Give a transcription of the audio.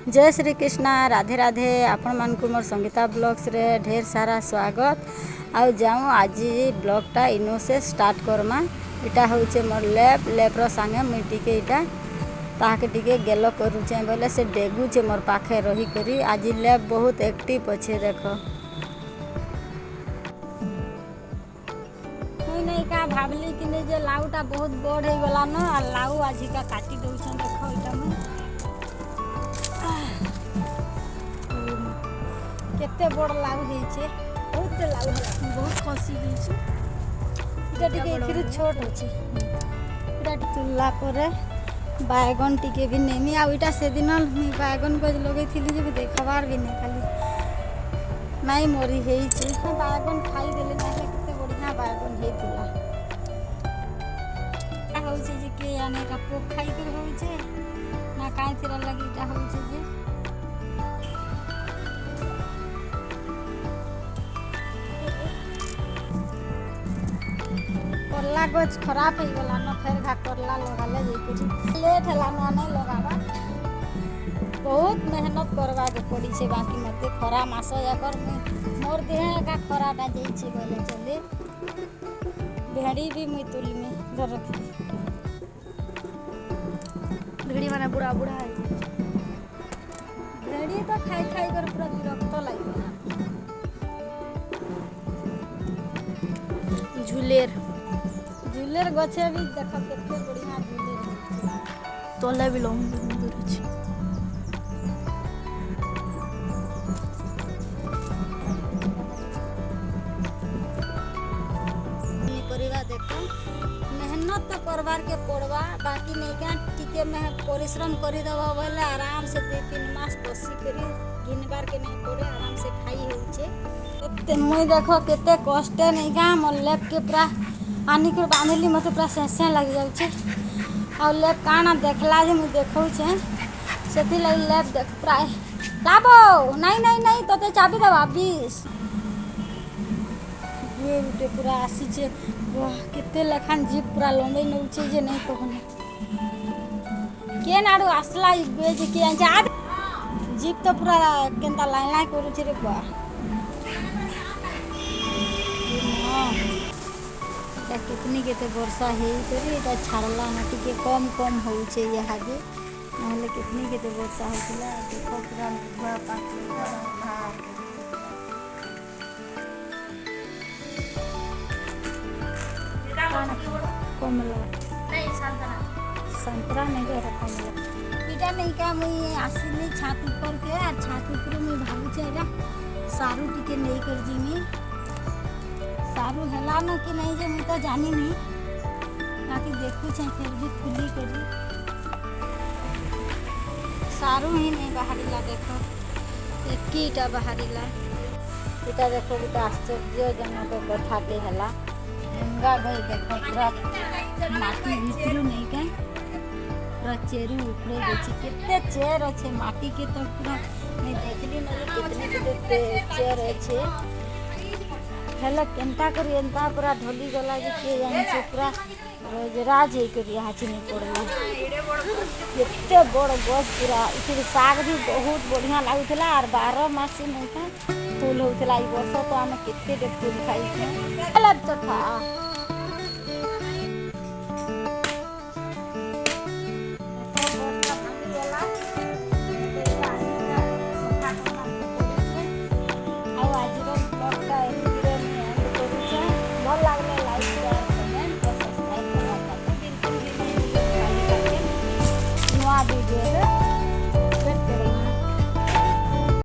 जय श्री कृष्णा राधे राधे आपण मान को मोर संगीता ब्लॉग्स रे ढेर सारा स्वागत। आउ जाऊँ आज ब्लॉगटा इनो से स्टार्ट करमा। इटा होचे मोर लैब संगे मुई टिके इटा ताके टिके गेलो करूचे बोले से डेगुचे मोर पाखे रही करी। आज लैब बहुत एक्टिव अच्छे देखो नहीं का भावली कि नहीं जे लाउटा बहुत बड़ हो गला न आ लाउ आज का काटी दउछन देखो इटा में केते बड़ लाउ हेचे बहुत लाउ है बहुत खसी हेचे इटा टिके इथिर छोट होचे इटा तुल्ला परे बैगन टिके भी नेमी आ इटा से दिन मी बैगन को लगे थिली जे देखबार भी नहीं खाली नहीं मोरी हेचे बैगन खाई देले ना केते बढ़िया बैगन हेतिला आ होचे जे के आने का पोक खाई कर होचे ना काई तिरा लगी इटा होचे जे करला गछ खराब हो गला न फेर घा करला लगाले जेकि लेट हला न नहीं लगावा बहुत मेहनत करवा के पड़ी छे। बाकी मते खरा मास या कर मोर देह का खराटा जाई छे बोले चले भेड़ी भी मुई तुली में धर रखी भेड़ी माने बुढ़ा बुढ़ा है भेड़ी तो खाई खाई कर पूरा विरक्त लागे झुलेर झुलेर गछे भी देख केते बढ़िया झुलेर तले भी लंबी सुंदर अछि परिवा देखो मेहनत तो करवार के पड़वा बाकी नहीं क्या टिके में परिश्रम करी दबा बोले आराम से 2-3 मास बसी करी गिनबार के नहीं पड़े आराम से खाई होचे एते मुई देखो केते कष्ट नहीं का मोर लेप के पूरा आनी कर बांधली मते पूरा सेसे लग जाउछे आ लेप काना देखला जे मु देखौ छे सेति लई लेप देख प्राय लाबो नहीं नहीं नहीं तोते चाबी दबा 20 ये उठे पूरा आसी छे वाह केते लखान जीप पूरा लंबे नउछे जे नहीं कहने के नाडू आसला इबे जे के जा जीप तो पूरा केंता लाइन लाइन करू छे रे बा कितनी केते वर्षा हे तरी एटा छाड़ला ना टिके कम कम होउछे यहाँ जे नहले कितनी केते वर्षा होतिला देखो पूरा पूरा पाके कमला नहीं संतरा नहीं रे कमला इटा नहीं का मुई आसिनी छात ऊपर के आ छात ऊपर मुई भाबुछे एटा सारू टिके नहीं कर जिमी सारू हेला न कि नहीं जे मुई तो जानी नहीं बाकी देखू छे फिर भी खुली करी सारू ही नहीं बाहरीला देखो एकीटा बाहरीला इटा देखो इटा आश्चर्यजनक कथा के हेला गंगा गई देखो पूरा माटी भीतर नहीं के पूरा चेरू ऊपरे गछि केते चेर अछि माटी के तो पूरा नहीं देखली न कितने कितने चेर अछि हेला केंता करी एंता पूरा ढोली गला जे के जानि छै पूरा रोजराज हे करी यहाँ चिनी पड़ला केते बड़ गछ पूरा इतिर साग भी बहुत बढ़िया लागुथला और 12 मास नहीं था फूल होथला ई वर्ष तो हम केते फूल खाई छै अलग तो था आज